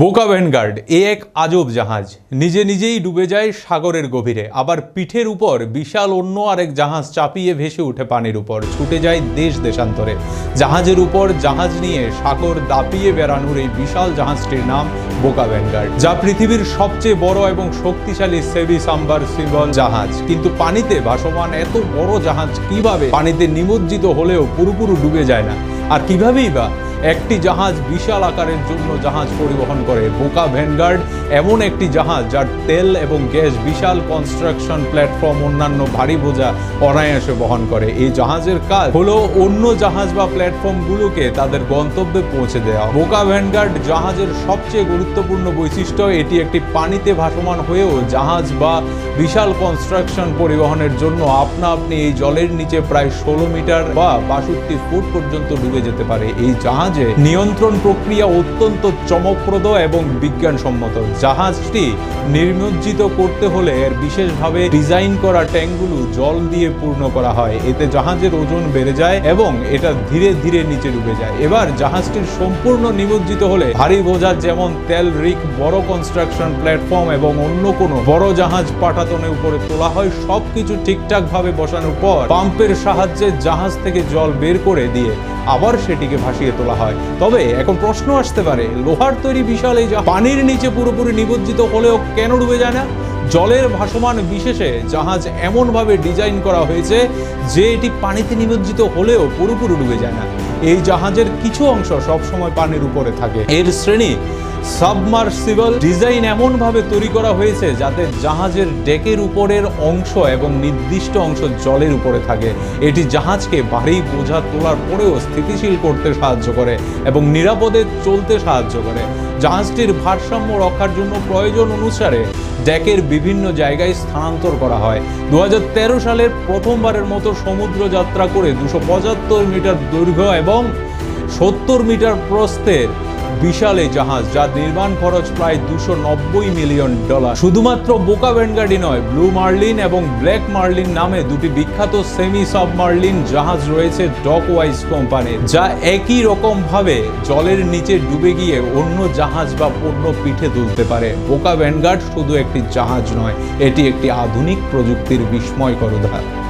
বোকা ভ্যানগার্ড এক আজব জাহাজ নিজে নিজেই ডুবে যায় সাগরের গভীরে, আবার পিঠের উপর বিশাল অন্য আরেক জাহাজ চাপিয়ে ভেসে উঠে পানির উপর, ছুটে যায় দেশ দেশান্তরে। জাহাজের উপর জাহাজ নিয়ে সাগর দাপিয়ে বেড়ানোর এই বিশাল জাহাজটির নাম বোকা ভ্যানগার্ড, যা পৃথিবীর সবচেয়ে বড় এবং শক্তিশালী সেমি সাবমার্সিবল জাহাজ। কিন্তু পানিতে ভাসমান এত বড় জাহাজ কিভাবে পানিতে নিমজ্জিত হলেও পুরোপুরি ডুবে যায় না? আর কিভাবেই বা একটি জাহাজ বিশাল আকারের জন্য জাহাজ পরিবহন করে? বোকা ভ্যানগার্ড এমন একটি জাহাজ যার তেল এবং গ্যাস বিশাল কনস্ট্রাকশন প্ল্যাটফর্ম অন্যান্য ভারী বোঝা অনায়াসে বহন করে। এই জাহাজের কাজ হলো অন্য জাহাজ বা প্ল্যাটফর্মগুলোকে তাদের গন্তব্যে পৌঁছে দেওয়া। বোকা ভ্যানগার্ড জাহাজের সবচেয়ে গুরুত্বপূর্ণ বৈশিষ্ট্য, এটি একটি পানিতে ভাসমান হয়েও জাহাজ বা বিশাল কনস্ট্রাকশন পরিবহনের জন্য আপনি এই জলের নিচে প্রায় 16 মিটার বা 62 ফুট পর্যন্ত ডুবে যেতে পারে। এই জাহাজে নিয়ন্ত্রণ প্রক্রিয়া অত্যন্ত চমকপ্রদ এবং বিজ্ঞানসম্মত। জাহাজটি নিমজ্জিত করতে হলে এর বিশেষভাবে ডিজাইন করা ট্যাঙ্কগুলো জল দিয়ে পূর্ণ করা হয়। এতে জাহাজের ওজন বেড়ে যায় এবং এটা ধীরে ধীরে নিচে ডুবে যায়। এবার জাহাজটির সম্পূর্ণ নিমজ্জিত হলে ভারী বোঝা যেমন তেল, রিক, বড় কনস্ট্রাকশন প্ল্যাটফর্ম এবং অন্য কোনো বড় জাহাজ পাটাতনের উপরে তোলা হয়। সবকিছু ঠিকঠাক ভাবে বসানোর পর পাম্পের সাহায্যে জাহাজ থেকে জল বের করে দিয়ে আবার সেটিকে ভাসিয়ে তোলা হয়। তবে এখন প্রশ্ন আসতে পারে, লোহার তৈরি বিশাল এই পানির নিচে পুরোপুরি নিমজ্জিত হলেও কেন ডুবে যায় না? জলের ভাসমান বিশেষে জাহাজ এমনভাবে ডিজাইন করা হয়েছে যে এটি পানিতে নিমজ্জিত হলেও পুরোপুরি ডুবে যায় না। এই জাহাজের কিছু অংশ সবসময় পানির উপরে থাকে। এর শ্রেণী সাবমার্সিবল ডিজাইন এমনভাবে তৈরি করা হয়েছে যাতে জাহাজের ডেকের উপরের অংশ এবং নির্দিষ্ট অংশ জলের উপরে থাকে। এটি জাহাজকে ভারী বোঝা তোলার পরেও স্থিতিশীল করতে সাহায্য করে এবং নিরাপদে চলতে সাহায্য করে। জাহাজটির ভারসাম্য রক্ষার জন্য প্রয়োজন অনুসারে ডেকের বিভিন্ন জায়গায় স্থানান্তর করা হয়। 2013 সালের প্রথমবারের মতো সমুদ্র যাত্রা করে 275 মিটার দৈর্ঘ্য এবং 70 মিটার প্রস্থের বিশাল এই জাহাজ, যার নির্মাণ খরচ প্রায় $290 মিলিয়ন। শুধুমাত্র বোকা ভ্যানগার্ডই নয়, ব্লু মার্লিন এবং ব্ল্যাক মার্লিন নামে দুটি বিখ্যাত সেমি সাবমার্লিন জাহাজ রয়েছে ডকওয়াইজ কোম্পানির, যা একই রকম ভাবে জলের নিচে ডুবে গিয়ে অন্য জাহাজ বা পণ্য পিঠে তুলতে পারে। বোকা ভ্যানগার্ড শুধু একটি জাহাজ নয়, এটি একটি আধুনিক প্রযুক্তির বিস্ময়কর উদাহরণ।